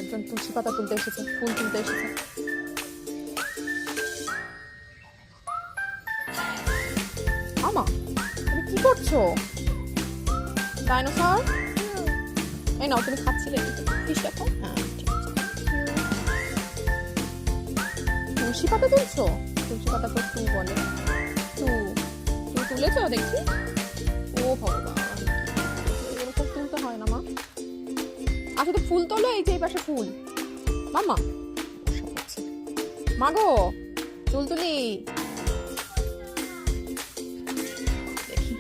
একজন তুলসী পাতা তুলতে এসেছে, ফুল তুলতে এসেছে। আমা তুমি কি করছো? ডাইনোসর এই নাও, তুমি খাচ্ছিলে ফিশ দেখো। হ্যাঁ ঠিক আছে। তুলসী পাতা তুলছো? তুলসী পাতা তো টু বলে। তুমি তুলেছো দেখছি। ও ভগবান, এরকম তুলতে হয় না মা। আচ্ছা তো ফুল তোলো, এই যে এই পাশে ফুল। মামা মাগো চুল তুলি, দেখি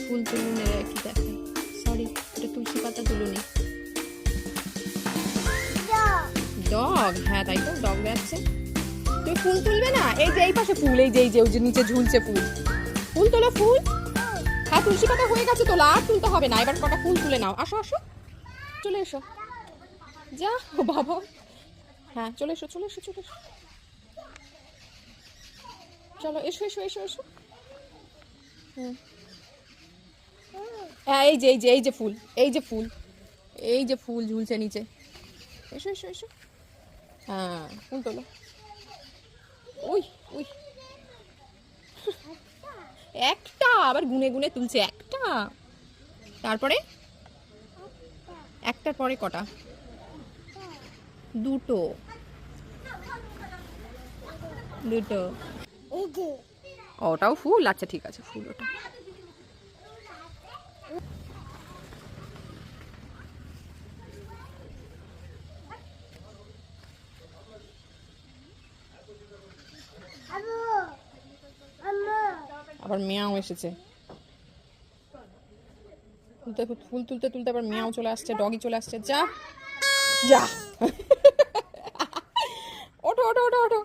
ফুল তুলুনি কি দেখে। সরি, এটা তুলসী পাতা তুলুনি। ডগ, হ্যাঁ তাই তো, ডগ বেড়াচ্ছে। তুমি ফুল তুলবে না? এই যে এই পাশে ফুল, এই যে এই যে ওই যে নিচে ঝুলছে ফুল। ফুল তোলো, ফুল। হ্যাঁ তুলসী পাতা হয়ে গেছে তোলা, আর তুলতে হবে না। এবার কটা ফুল তুলে নাও। আসো আসো, চলে এসো। যা ও বাবা, হ্যাঁ চলে এসো চলে এসো চলে এসো। চলো এসো এসো এসো এসো। হ্যাঁ এই যে এই যে এই যে ফুল, এই যে ফুল, এই যে ফুল ঝুলছে নিচে। এসো এসো এসো। হ্যাঁ ফুল তোলো। উই উই, একটা আবার গুনে গুনে তুলছে একটা। তারপরে একটার পরে কটা? দুটো, দুটো। ওটাও ফুল? আচ্ছা ঠিক আছে, ফুল ওটা। আবার মেয়াও এসেছে। ফুল তুলতে তুলতে আবার মেয়াও চলে আসছে, ডগি চলে আসছে। যা যা ওঠো ওঠো ওঠো ওঠো।